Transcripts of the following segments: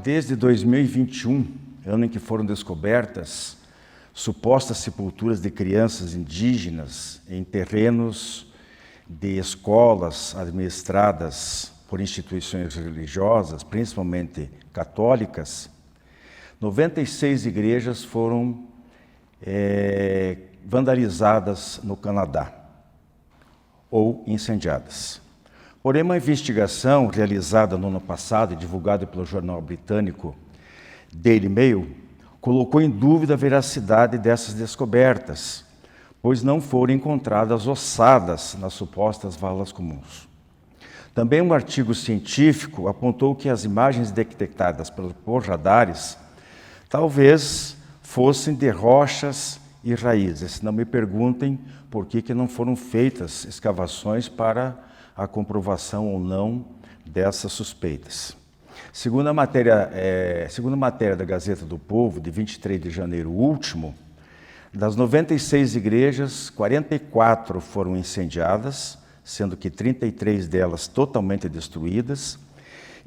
desde 2021, ano em que foram descobertas supostas sepulturas de crianças indígenas em terrenos de escolas administradas por instituições religiosas, principalmente católicas, 96 igrejas foram vandalizadas no Canadá ou incendiadas. Porém, uma investigação realizada no ano passado e divulgada pelo jornal britânico Daily Mail colocou em dúvida a veracidade dessas descobertas, pois não foram encontradas ossadas nas supostas valas comuns. Também um artigo científico apontou que as imagens detectadas por radares talvez fossem de rochas e raízes. Não me perguntem por que não foram feitas escavações para a comprovação ou não dessas suspeitas. Segundo a matéria da Gazeta do Povo, de 23 de janeiro último, das 96 igrejas, 44 foram incendiadas, sendo que 33 delas totalmente destruídas,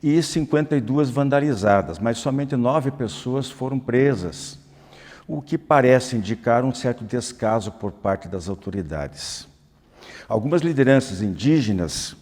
e 52 vandalizadas, mas somente 9 pessoas foram presas, o que parece indicar um certo descaso por parte das autoridades. Algumas lideranças indígenas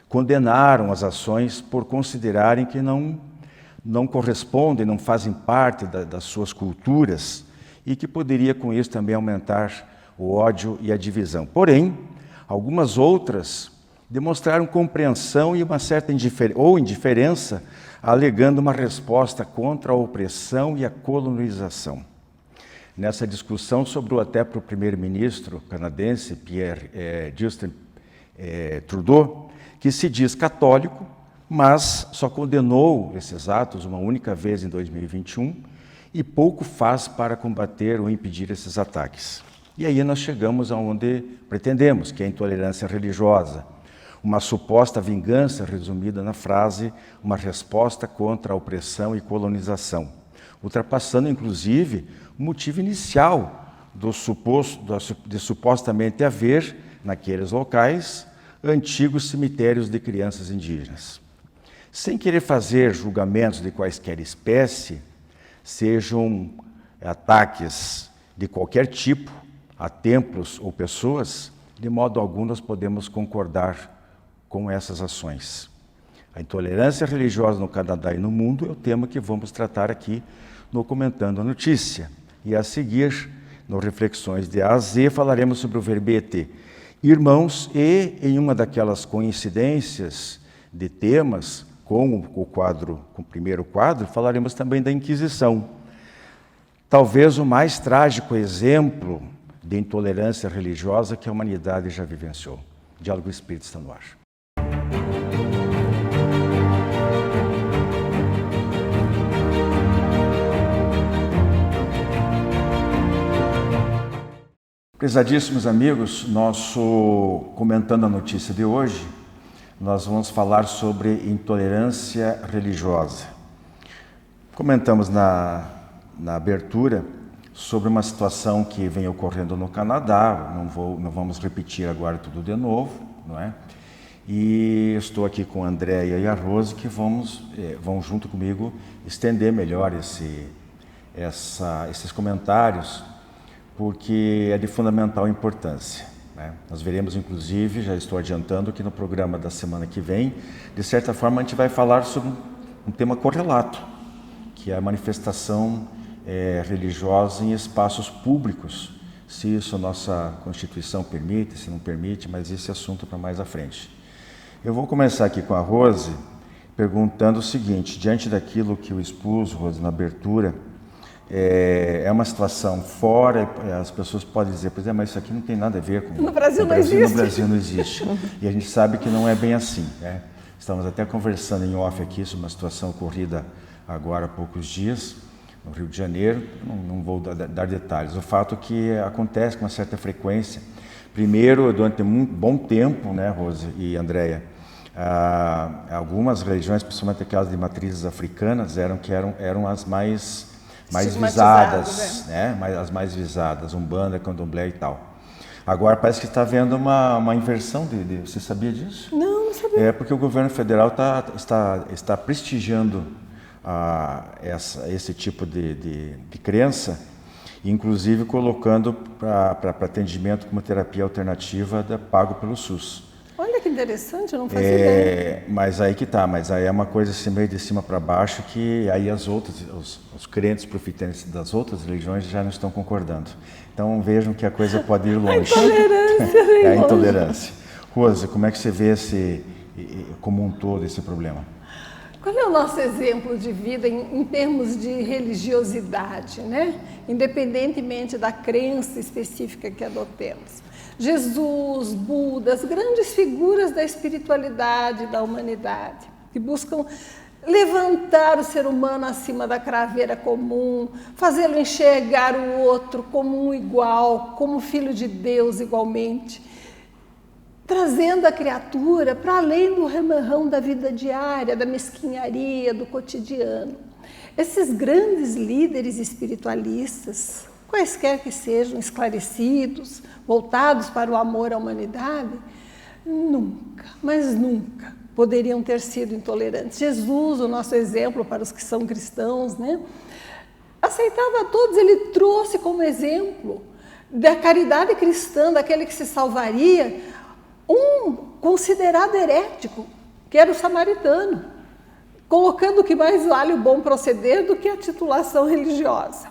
condenaram as ações por considerarem que não correspondem, não fazem parte das suas culturas e que poderia com isso também aumentar o ódio e a divisão. Porém, algumas outras demonstraram compreensão e uma certa indiferença, alegando uma resposta contra a opressão e a colonização. Nessa discussão sobrou até para o primeiro-ministro canadense, Justin Trudeau, que se diz católico, mas só condenou esses atos uma única vez em 2021 e pouco faz para combater ou impedir esses ataques. E aí nós chegamos aonde pretendemos, que é a intolerância religiosa, uma suposta vingança resumida na frase, uma resposta contra a opressão e colonização, ultrapassando inclusive o motivo inicial de supostamente haver, naqueles locais, antigos cemitérios de crianças indígenas. Sem querer fazer julgamentos de quaisquer espécie, sejam ataques de qualquer tipo a templos ou pessoas, de modo algum nós podemos concordar com essas ações. A intolerância religiosa no Canadá e no mundo é o tema que vamos tratar aqui no Comentando a Notícia. E a seguir, no Reflexões de A a Z, falaremos sobre o verbete irmãos e, em uma daquelas coincidências de temas, com o primeiro quadro, falaremos também da Inquisição. Talvez o mais trágico exemplo de intolerância religiosa que a humanidade já vivenciou. Diálogo Espírita está no ar. Prezadíssimos amigos, nosso Comentando a Notícia de hoje, nós vamos falar sobre intolerância religiosa. Comentamos na abertura sobre uma situação que vem ocorrendo no Canadá, não vamos repetir agora tudo de novo, não é? E estou aqui com a Andréia e a Rose, que vão junto comigo estender melhor esses comentários, porque é de fundamental importância, né? Nós veremos, inclusive, já estou adiantando que no programa da semana que vem, de certa forma, a gente vai falar sobre um tema correlato, que é a manifestação religiosa em espaços públicos, se isso a nossa Constituição permite, se não permite, mas esse assunto para mais à frente. Eu vou começar aqui com a Rose, perguntando o seguinte, diante daquilo que eu expus, Rose, na abertura, é uma situação fora, as pessoas podem dizer, pois mas isso aqui não tem nada a ver com... No Brasil não existe. No Brasil não existe. E a gente sabe que não é bem assim, né? Estamos até conversando em off aqui sobre uma situação ocorrida agora há poucos dias, no Rio de Janeiro, não vou dar detalhes. O fato é que acontece com uma certa frequência. Primeiro, durante um bom tempo, né, Rose e Andréia, algumas religiões, principalmente aquelas de matrizes africanas, eram as mais visadas, né? As mais visadas, Umbanda, Candomblé e tal. Agora parece que está havendo uma inversão você sabia disso? Não sabia. Porque o governo federal está prestigiando esse tipo de crença, inclusive colocando para atendimento como terapia alternativa pago pelo SUS. Olha que interessante, eu não fazia ideia. Mas aí que tá, mas aí é uma coisa assim meio de cima para baixo, que aí os crentes profetantes das outras religiões já não estão concordando. Então vejam que a coisa pode ir longe. A intolerância vem É a longe. intolerância. Rosa, como é que você vê como um todo esse problema? Qual é o nosso exemplo de vida em termos de religiosidade, né? Independentemente da crença específica que adotemos. Jesus, Buda, as grandes figuras da espiritualidade, da humanidade, que buscam levantar o ser humano acima da craveira comum, fazê-lo enxergar o outro como um igual, como filho de Deus igualmente, trazendo a criatura para além do remarrão da vida diária, da mesquinharia, do cotidiano. Esses grandes líderes espiritualistas, quaisquer que sejam, esclarecidos, voltados para o amor à humanidade, nunca, mas nunca poderiam ter sido intolerantes. Jesus, o nosso exemplo para os que são cristãos, né? Aceitava a todos, ele trouxe como exemplo da caridade cristã, daquele que se salvaria, um considerado herético, que era o samaritano, colocando que mais vale o bom proceder do que a titulação religiosa.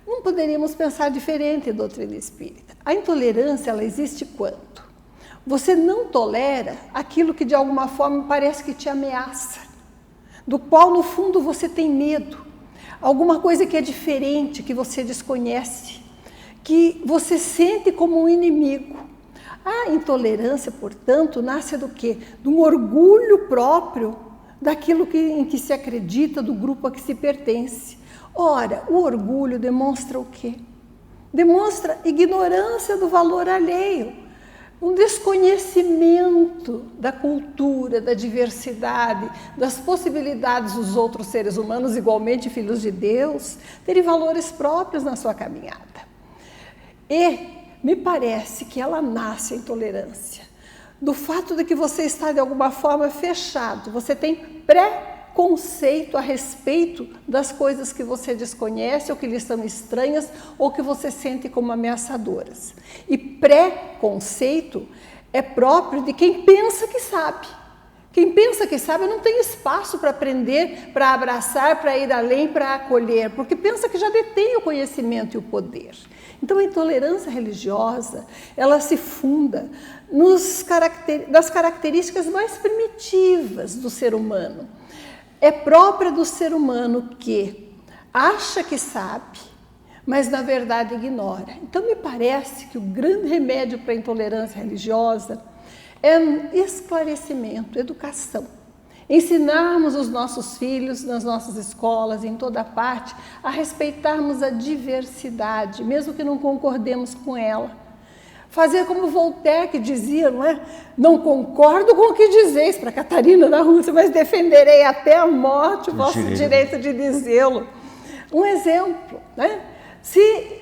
Não poderíamos pensar diferente em doutrina espírita. A intolerância, ela existe quando você não tolera aquilo que de alguma forma parece que te ameaça, do qual no fundo você tem medo, alguma coisa que é diferente, que você desconhece, que você sente como um inimigo. A intolerância, portanto, nasce do quê? De um orgulho próprio daquilo em que se acredita, do grupo a que se pertence. Ora, o orgulho demonstra o quê? Demonstra ignorância do valor alheio, um desconhecimento da cultura, da diversidade, das possibilidades dos outros seres humanos, igualmente filhos de Deus, terem valores próprios na sua caminhada. E me parece que ela nasce a intolerância do fato de que você está de alguma forma fechado, você tem preconceito a respeito das coisas que você desconhece ou que lhe são estranhas ou que você sente como ameaçadoras. E preconceito é próprio de quem pensa que sabe. Quem pensa que sabe não tem espaço para aprender, para abraçar, para ir além, para acolher, porque pensa que já detém o conhecimento e o poder. Então a intolerância religiosa, ela se funda nas características mais primitivas do ser humano. É própria do ser humano que acha que sabe, mas na verdade ignora. Então me parece que o grande remédio para a intolerância religiosa é esclarecimento, educação. Ensinarmos os nossos filhos nas nossas escolas, em toda parte, a respeitarmos a diversidade, mesmo que não concordemos com ela. Fazer como Voltaire, que dizia, não é? Não concordo com o que dizeis para Catarina da Rússia, mas defenderei até a morte o vosso direito de dizê-lo. Um exemplo, né? Se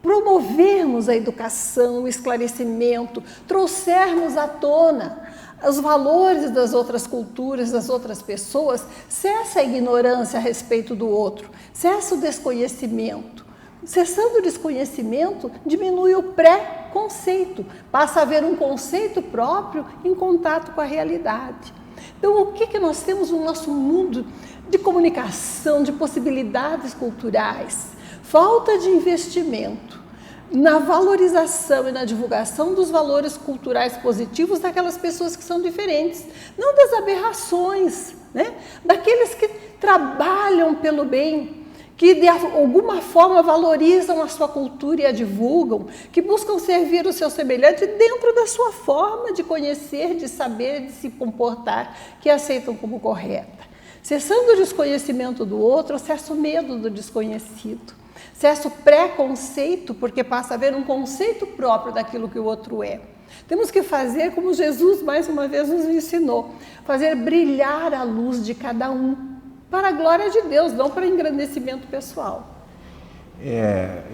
promovermos a educação, o esclarecimento, trouxermos à tona os valores das outras culturas, das outras pessoas, cessa a ignorância a respeito do outro, cessa o desconhecimento. Cessando o desconhecimento, diminui o pré-conceito, passa a haver um conceito próprio em contato com a realidade. Então, o que nós temos no nosso mundo de comunicação, de possibilidades culturais? Falta de investimento na valorização e na divulgação dos valores culturais positivos daquelas pessoas que são diferentes, não das aberrações, né? Daqueles que trabalham pelo bem, que de alguma forma valorizam a sua cultura e a divulgam, que buscam servir o seu semelhante dentro da sua forma de conhecer, de saber, de se comportar, que aceitam como correta. Cessando o desconhecimento do outro, cessa o medo do desconhecido. Cessa o preconceito, porque passa a haver um conceito próprio daquilo que o outro é. Temos que fazer como Jesus, mais uma vez, nos ensinou. Fazer brilhar a luz de cada um, para a glória de Deus, não para engrandecimento pessoal.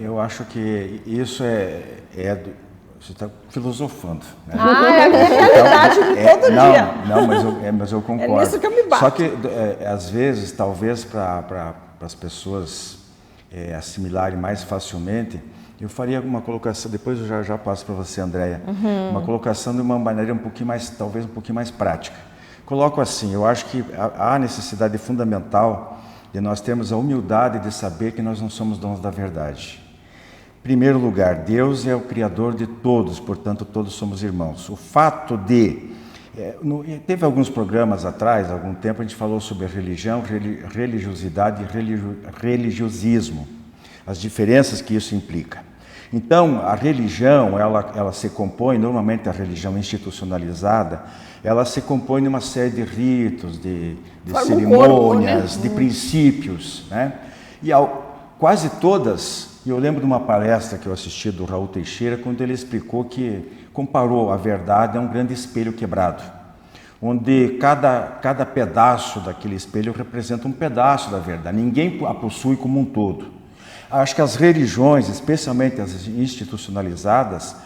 Eu acho que isso você está filosofando. Né? É a minha realidade de todo dia. Não, mas eu concordo. É nisso que eu me bato. Só que, às vezes, talvez para as pessoas assimilarem mais facilmente, eu faria uma colocação, depois eu já passo para você, Andréia, uma colocação de uma maneira talvez um pouquinho mais prática. Coloco assim, eu acho que há necessidade fundamental de nós termos a humildade de saber que nós não somos donos da verdade. Em primeiro lugar, Deus é o Criador de todos, portanto, todos somos irmãos. O fato de... teve alguns programas atrás, há algum tempo, a gente falou sobre a religião, religiosidade e religiosismo, as diferenças que isso implica. Então, a religião, ela se compõe, normalmente a religião institucionalizada, ela se compõe de uma série de ritos, de cerimônias, de princípios, né? E quase todas, eu lembro de uma palestra que eu assisti do Raul Teixeira, quando ele explicou comparou a verdade a um grande espelho quebrado, onde cada pedaço daquele espelho representa um pedaço da verdade, ninguém a possui como um todo. Acho que as religiões, especialmente as institucionalizadas,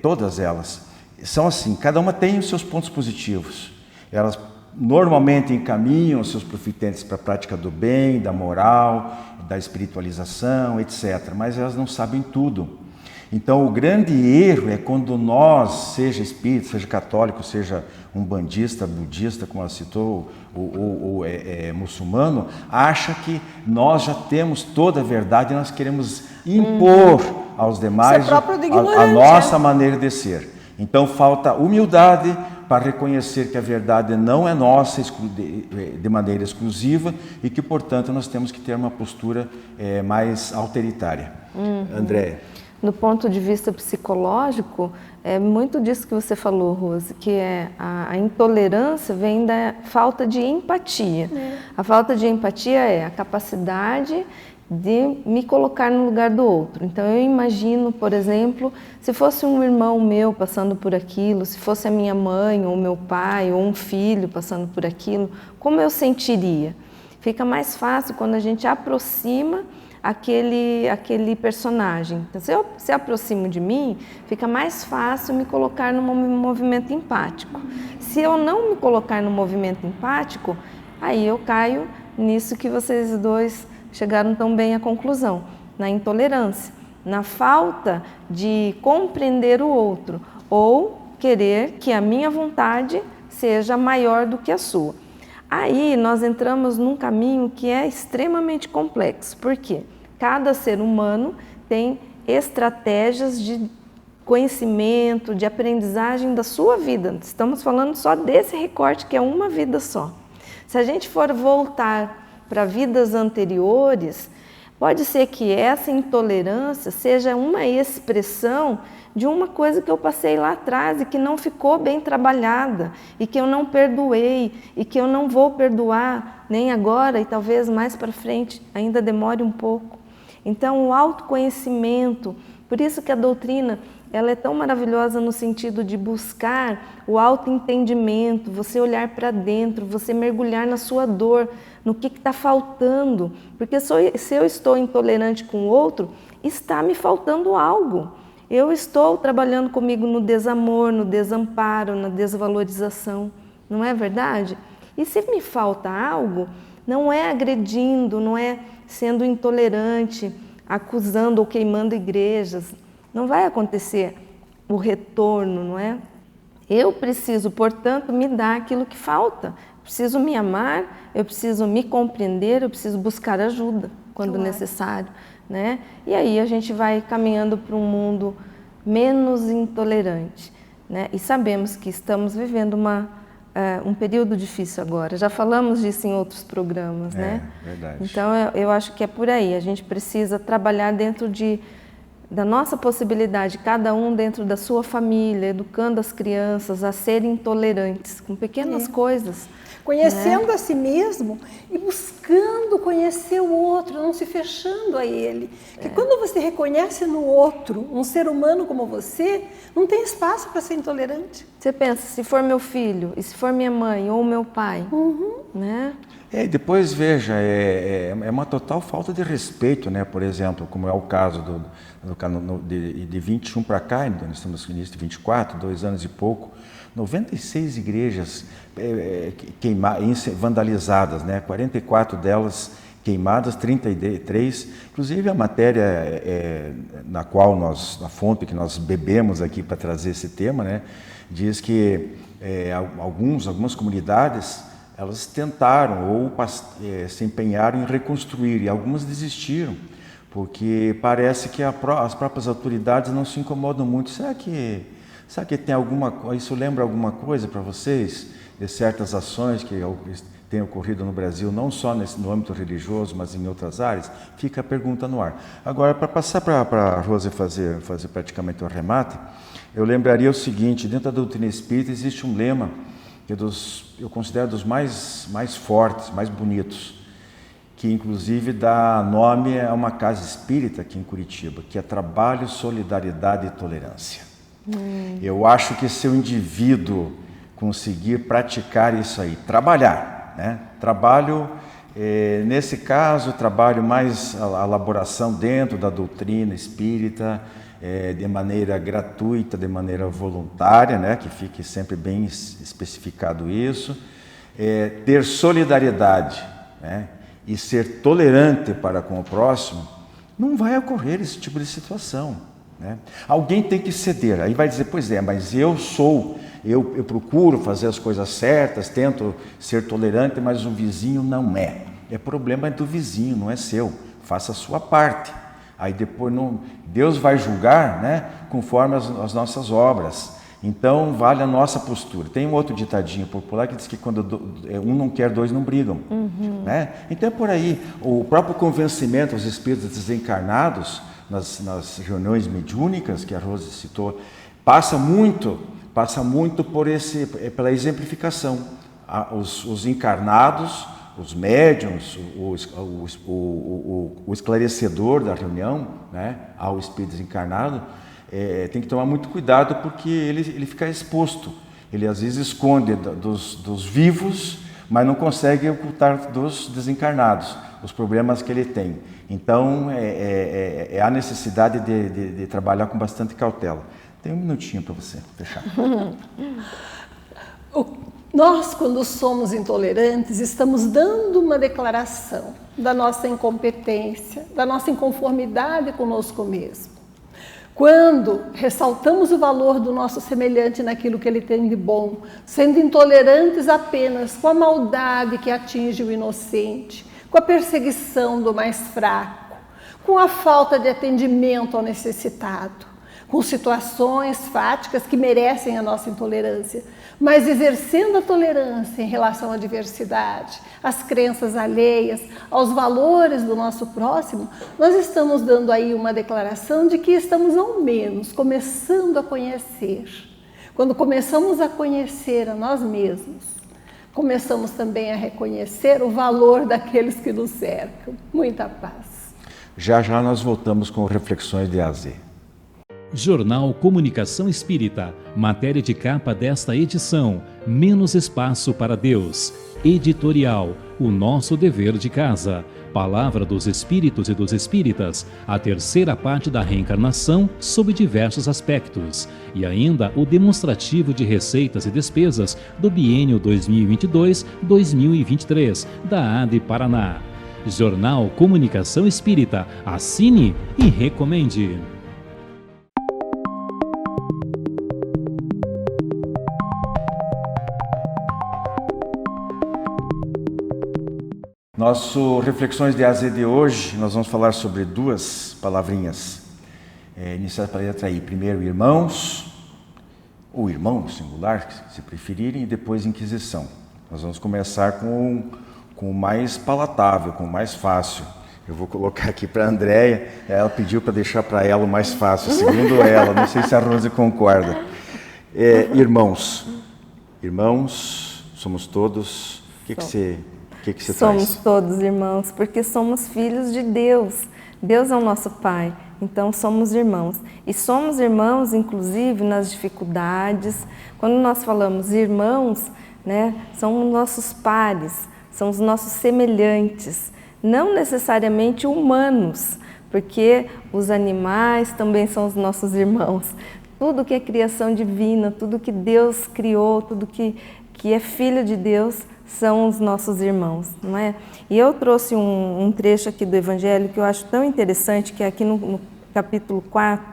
todas elas, são assim, cada uma tem os seus pontos positivos. Elas normalmente encaminham os seus profitentes para a prática do bem, da moral, da espiritualização, etc. Mas elas não sabem tudo. Então, o grande erro é quando nós, seja espírita, seja católico, seja um bandista, budista, como ela citou, ou muçulmano, acha que nós já temos toda a verdade e nós queremos impor aos demais a nossa maneira de ser. Então, falta humildade para reconhecer que a verdade não é nossa de maneira exclusiva e que, portanto, nós temos que ter uma postura mais autoritária. Andréia. Do ponto de vista psicológico, é muito disso que você falou, Rose, que a intolerância vem da falta de empatia. A falta de empatia é a capacidade de me colocar no lugar do outro. Então eu imagino, por exemplo, se fosse um irmão meu passando por aquilo, se fosse a minha mãe ou meu pai ou um filho passando por aquilo, como eu sentiria? Fica mais fácil quando a gente aproxima aquele personagem. Então, se eu se aproximo de mim, fica mais fácil me colocar num movimento empático. Se eu não me colocar no movimento empático, aí eu caio nisso que vocês dois chegaram tão bem à conclusão, na intolerância, na falta de compreender o outro ou querer que a minha vontade seja maior do que a sua. Aí nós entramos num caminho que é extremamente complexo, porque cada ser humano tem estratégias de conhecimento, de aprendizagem da sua vida. Estamos falando só desse recorte que é uma vida só. Se a gente for voltar para vidas anteriores, pode ser que essa intolerância seja uma expressão de uma coisa que eu passei lá atrás e que não ficou bem trabalhada, e que eu não perdoei, e que eu não vou perdoar nem agora e talvez mais para frente, ainda demore um pouco. Então, o autoconhecimento, por isso que a doutrina ela é tão maravilhosa no sentido de buscar o autoentendimento, você olhar para dentro, você mergulhar na sua dor, no que está faltando. Porque se eu estou intolerante com o outro, está me faltando algo. Eu estou trabalhando comigo no desamor, no desamparo, na desvalorização. Não é verdade? E se me falta algo, não é agredindo, não é sendo intolerante, acusando ou queimando igrejas. Não vai acontecer o retorno, não é? Eu preciso, portanto, me dar aquilo que falta. Eu preciso me amar, eu preciso me compreender, eu preciso buscar ajuda quando necessário, né? E aí a gente vai caminhando para um mundo menos intolerante, né? E sabemos que estamos vivendo um período difícil agora. Já falamos disso em outros programas, né? Verdade. Então eu acho que é por aí. A gente precisa trabalhar dentro da nossa possibilidade, cada um dentro da sua família, educando as crianças a serem tolerantes com pequenas coisas. Conhecendo a si mesmo e buscando conhecer o outro, não se fechando a ele. Porque quando você reconhece no outro um ser humano como você, não tem espaço para ser intolerante. Você pensa, se for meu filho, e se for minha mãe ou meu pai, né? E depois, veja, é uma total falta de respeito, né? Por exemplo, como é o caso de 21 para cá, nós estamos no início de 24, 2 anos e pouco, 96 igrejas vandalizadas, né? 44 delas queimadas, 33, inclusive a matéria na fonte que nós bebemos aqui para trazer esse tema, né? Diz que algumas comunidades, elas tentaram ou se empenharam em reconstruir, e algumas desistiram, porque parece que as próprias autoridades não se incomodam muito. Será que tem isso lembra alguma coisa para vocês de certas ações que têm ocorrido no Brasil, não só no âmbito religioso, mas em outras áreas? Fica a pergunta no ar. Agora, para passar para a Rose fazer praticamente o arremate, eu lembraria o seguinte: dentro da doutrina espírita existe um lema que eu considero dos mais fortes, mais bonitos, que inclusive dá nome a uma casa espírita aqui em Curitiba, que é Trabalho, Solidariedade e Tolerância. Eu acho que se o indivíduo conseguir praticar isso aí, trabalhar, né? Trabalho, nesse caso, trabalho mais a elaboração dentro da doutrina espírita, de maneira gratuita, de maneira voluntária, né? Que fique sempre bem especificado isso, ter solidariedade, né? E ser tolerante para com o próximo, não vai ocorrer esse tipo de situação, né? Alguém tem que ceder. Aí vai dizer, pois mas eu procuro fazer as coisas certas, tento ser tolerante, mas o vizinho não é. Problema do vizinho, não é seu. Faça a sua parte. Aí depois Deus vai julgar, né, conforme as nossas obras. Então vale a nossa postura. Tem um outro ditadinho popular que diz que quando um não quer, dois não brigam. Né? Então é por aí. O próprio convencimento aos espíritos desencarnados, nas reuniões mediúnicas que a Rose citou, passa muito pela exemplificação. Os encarnados, os médiuns, o esclarecedor da reunião, né, ao espírito desencarnado, tem que tomar muito cuidado, porque ele fica exposto. Ele às vezes esconde dos vivos, mas não consegue ocultar dos desencarnados os problemas que ele tem. Então, há necessidade de trabalhar com bastante cautela. Tem um minutinho para você fechar. Nós, quando somos intolerantes, estamos dando uma declaração da nossa incompetência, da nossa inconformidade conosco mesmo. Quando ressaltamos o valor do nosso semelhante naquilo que ele tem de bom, sendo intolerantes apenas com a maldade que atinge o inocente, com a perseguição do mais fraco, com a falta de atendimento ao necessitado, com situações fáticas que merecem a nossa intolerância, mas exercendo a tolerância em relação à diversidade, às crenças alheias, aos valores do nosso próximo, nós estamos dando aí uma declaração de que estamos ao menos começando a conhecer. Quando começamos a conhecer a nós mesmos, começamos também a reconhecer o valor daqueles que nos cercam. Muita paz. Já nós voltamos com reflexões de AZ. Jornal Comunicação Espírita, matéria de capa desta edição, Menos Espaço para Deus. Editorial, O Nosso Dever de Casa. Palavra dos Espíritos e dos Espíritas, a terceira parte da reencarnação sob diversos aspectos. E ainda o demonstrativo de receitas e despesas do biênio 2022-2023, da AD Paraná. Jornal Comunicação Espírita, assine e recomende. Nosso Reflexões de AZ de hoje, nós vamos falar sobre duas palavrinhas, iniciadas pela letra I. Primeiro, irmãos, ou irmão no singular, se preferirem, e depois Inquisição. Nós vamos começar com o mais palatável, com o mais fácil. Eu vou colocar aqui para a Andréia, ela pediu para deixar para ela o mais fácil, segundo ela, não sei se a Rose concorda. Irmãos, somos todos, o que você somos todos irmãos, porque somos filhos de Deus. Deus é o nosso Pai, então somos irmãos. E somos irmãos, inclusive, nas dificuldades. Quando nós falamos irmãos, né, são nossos pares, são os nossos semelhantes, não necessariamente humanos, porque os animais também são os nossos irmãos. Tudo que é criação divina, tudo que Deus criou, tudo que é filho de Deus, são os nossos irmãos, não é? E eu trouxe um trecho aqui do Evangelho que eu acho tão interessante, que é aqui no capítulo 4,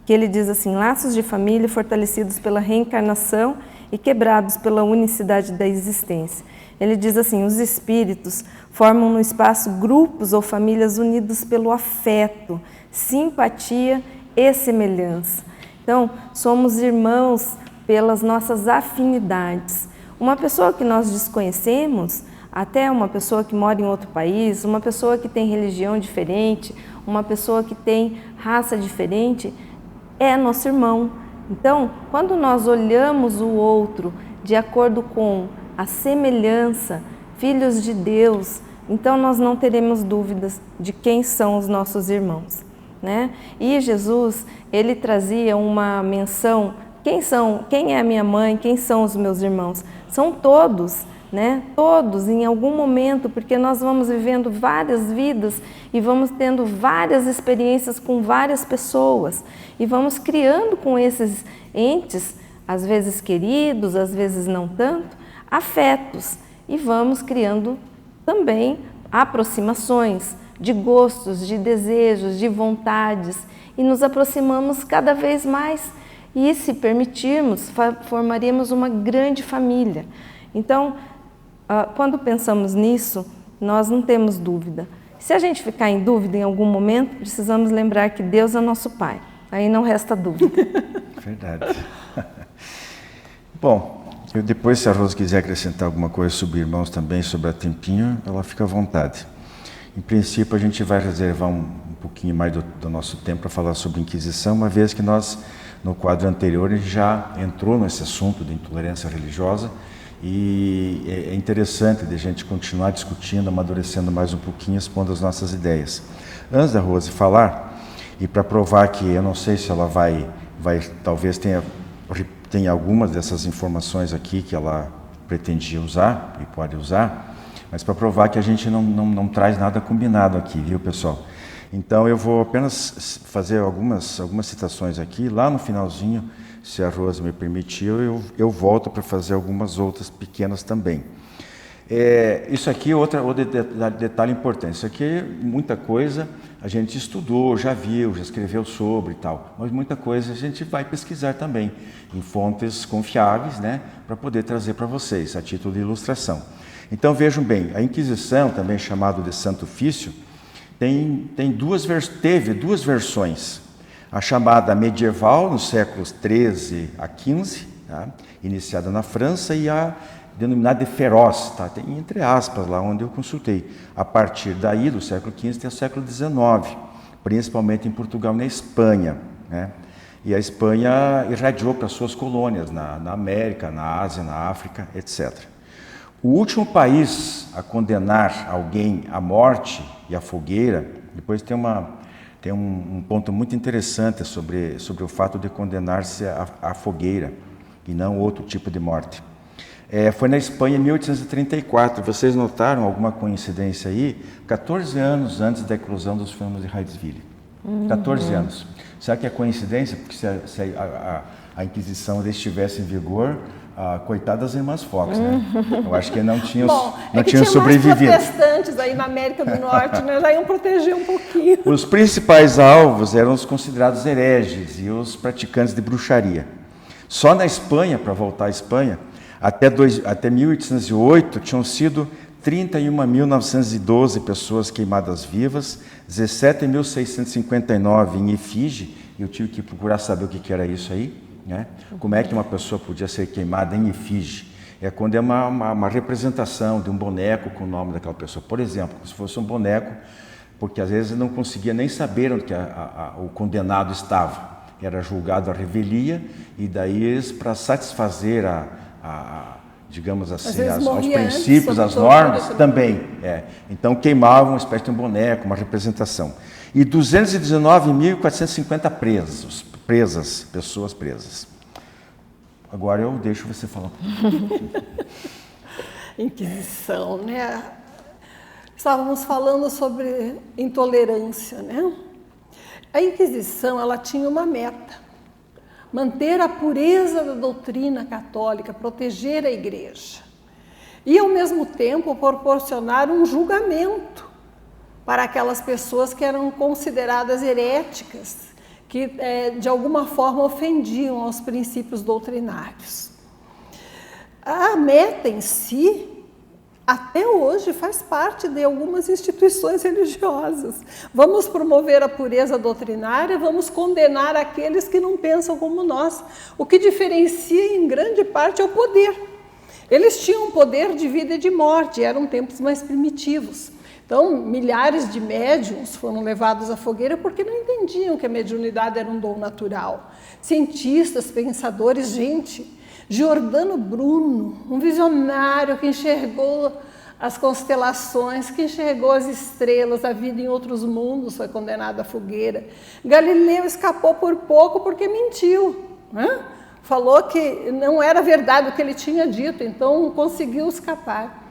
que ele diz assim: laços de família fortalecidos pela reencarnação e quebrados pela unicidade da existência. Ele diz assim: os espíritos formam no espaço grupos ou famílias unidos pelo afeto, simpatia e semelhança. Então, somos irmãos pelas nossas afinidades. Uma pessoa que nós desconhecemos, até uma pessoa que mora em outro país, uma pessoa que tem religião diferente, uma pessoa que tem raça diferente, é nosso irmão. Então, quando nós olhamos o outro de acordo com a semelhança, filhos de Deus, então nós não teremos dúvidas de quem são os nossos irmãos, né? E Jesus, ele trazia uma menção: quem é a minha mãe, quem são os meus irmãos? São todos, né? Todos, em algum momento, porque nós vamos vivendo várias vidas e vamos tendo várias experiências com várias pessoas e vamos criando com esses entes, às vezes queridos, às vezes não tanto, afetos, e vamos criando também aproximações de gostos, de desejos, de vontades, e nos aproximamos cada vez mais. E se permitirmos, formaríamos uma grande família. Então, quando pensamos nisso, nós não temos dúvida. Se a gente ficar em dúvida em algum momento, precisamos lembrar que Deus é nosso Pai. Aí não resta dúvida. Verdade. Bom, depois, se a Rosa quiser acrescentar alguma coisa sobre irmãos também, sobre a tempinho, ela fica à vontade. Em princípio, a gente vai reservar um pouquinho mais do nosso tempo para falar sobre Inquisição, uma vez que nós, no quadro anterior, a gente já entrou nesse assunto de intolerância religiosa, e é interessante de a gente continuar discutindo, amadurecendo mais um pouquinho, expondo as nossas ideias. Antes da Rose falar, e para provar que eu não sei se ela vai talvez tenha algumas dessas informações aqui que ela pretendia usar e pode usar, mas para provar que a gente não traz nada combinado aqui, viu, pessoal? Então eu vou apenas fazer algumas citações aqui. Lá no finalzinho, se a Rosa me permitiu, eu volto para fazer algumas outras pequenas também. Isso aqui é outro detalhe importante. Isso aqui, muita coisa a gente estudou, já viu, já escreveu sobre e tal, mas muita coisa a gente vai pesquisar também em fontes confiáveis, né, para poder trazer para vocês, a título de ilustração. Então vejam bem, a Inquisição, também chamado de Santo Ofício, teve duas versões. A chamada medieval, nos séculos XIII a XV, tá? Iniciada na França, e a denominada de feroz, tá? Tem entre aspas lá onde eu consultei. A partir daí, do século XV até o século XIX, principalmente em Portugal e na Espanha, né? E a Espanha irradiou para suas colônias na América, na Ásia, na África, etc. O último país a condenar alguém à morte e à fogueira, depois tem um ponto muito interessante sobre o fato de condenar-se à fogueira e não outro tipo de morte. Foi na Espanha em 1834. Vocês notaram alguma coincidência aí? 14 anos antes da eclosão dos fenômenos de Hydesville. 14 anos. Será que é coincidência? Porque se a Inquisição estivesse em vigor, coitadas das irmãs Fox, né? Eu acho que não tinham sobrevivido. Mais protestantes aí na América do Norte, né? Já iam proteger um pouquinho. Os principais alvos eram os considerados hereges e os praticantes de bruxaria. Só na Espanha, para voltar à Espanha, até 1808 tinham sido 31.912 pessoas queimadas vivas, 17.659 em efígie. Eu tive que procurar saber o que era isso aí, né? Como é que uma pessoa podia ser queimada em efígie? É quando é uma representação de um boneco com o nome daquela pessoa. Por exemplo, se fosse um boneco, porque às vezes não conseguia nem saber onde o condenado estava. Era julgado à revelia, e daí para satisfazer digamos assim, aos princípios, às normas, também. Então queimavam uma espécie de um boneco, uma representação. E 219.450 pessoas presas. Agora eu deixo você falar. Inquisição, né? Estávamos falando sobre intolerância, né? A Inquisição, ela tinha uma meta: manter a pureza da doutrina católica, proteger a Igreja e, ao mesmo tempo, proporcionar um julgamento para aquelas pessoas que eram consideradas heréticas, que de alguma forma ofendiam aos princípios doutrinários. A meta em si, até hoje, faz parte de algumas instituições religiosas. Vamos promover a pureza doutrinária, vamos condenar aqueles que não pensam como nós. O que diferencia em grande parte é o poder. Eles tinham poder de vida e de morte, eram tempos mais primitivos. Então, milhares de médiuns foram levados à fogueira porque não entendiam que a mediunidade era um dom natural. Cientistas, pensadores, gente, Giordano Bruno, um visionário que enxergou as constelações, que enxergou as estrelas, a vida em outros mundos, foi condenado à fogueira. Galileu escapou por pouco porque mentiu, né? Falou que não era verdade o que ele tinha dito, então conseguiu escapar.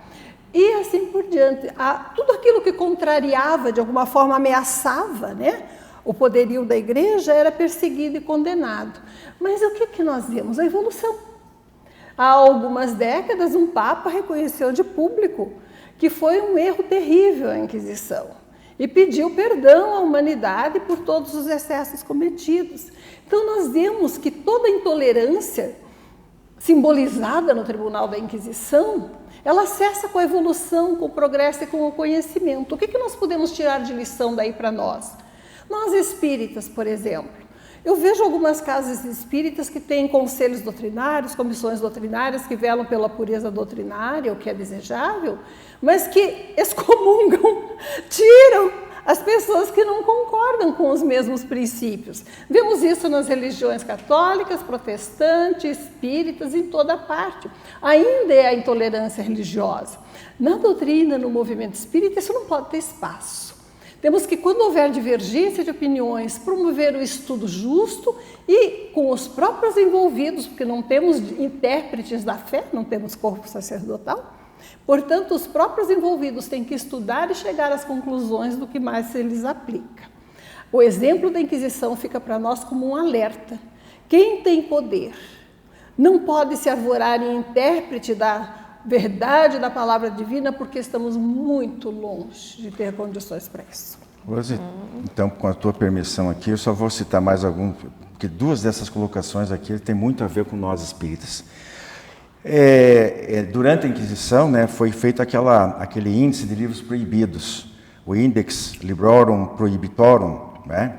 E assim por diante. Tudo aquilo que contrariava, de alguma forma ameaçava, né, o poderio da Igreja, era perseguido e condenado. Mas o que nós vemos? A evolução. Há algumas décadas, um Papa reconheceu de público que foi um erro terrível a Inquisição e pediu perdão à humanidade por todos os excessos cometidos. Então, nós vemos que toda a intolerância simbolizada no Tribunal da Inquisição, ela cessa com a evolução, com o progresso e com o conhecimento. O que nós podemos tirar de lição daí para nós? Nós espíritas, por exemplo, eu vejo algumas casas espíritas que têm conselhos doutrinários, comissões doutrinárias que velam pela pureza doutrinária, o que é desejável, mas que excomungam, tiram as pessoas que não concordam com os mesmos princípios. Vemos isso nas religiões católicas, protestantes, espíritas, em toda parte. Ainda é a intolerância religiosa. Na doutrina, no movimento espírita, isso não pode ter espaço. Temos que, quando houver divergência de opiniões, promover o estudo justo e com os próprios envolvidos, porque não temos intérpretes da fé, não temos corpo sacerdotal. Portanto, os próprios envolvidos têm que estudar e chegar às conclusões do que mais se lhes aplica. O exemplo da Inquisição fica para nós como um alerta. Quem tem poder não pode se arvorar em intérprete da verdade da palavra divina, porque estamos muito longe de ter condições para isso. Rose, então, com a tua permissão aqui, eu só vou citar mais algum, porque duas dessas colocações aqui têm muito a ver com nós espíritas. Durante a Inquisição, né, foi feito aquele índice de livros proibidos, o Index Librorum Prohibitorum, né?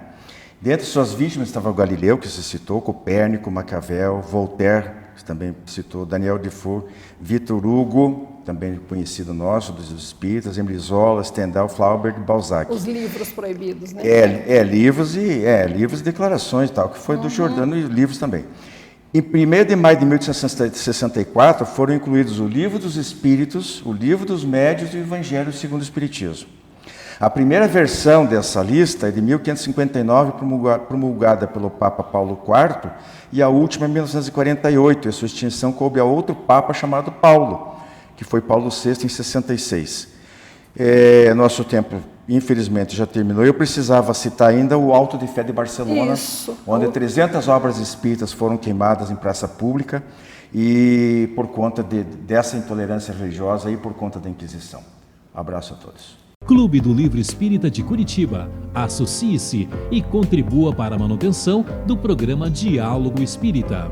Dentre suas vítimas estava o Galileu, que se citou, Copérnico, Maquiavel, Voltaire, que também citou, Daniel Defoe, Victor Hugo, também conhecido nosso, dos espíritas, Émile Zola, Stendhal, Flaubert e Balzac. Os livros proibidos, né? Livros e declarações e tal, que foi do Giordano, e livros também. Em 1º de maio de 1864, foram incluídos o Livro dos Espíritos, o Livro dos Médiuns e o Evangelho segundo o Espiritismo. A primeira versão dessa lista é de 1559, promulgada pelo Papa Paulo IV, e a última em 1948, e a sua extinção coube a outro Papa chamado Paulo, que foi Paulo VI em 66. Nosso tempo, infelizmente, já terminou. Eu precisava citar ainda o Auto de Fé de Barcelona, onde 300 obras espíritas foram queimadas em praça pública, e por conta dessa intolerância religiosa e por conta da Inquisição. Abraço a todos. Clube do Livro Espírita de Curitiba. Associe-se e contribua para a manutenção do programa Diálogo Espírita.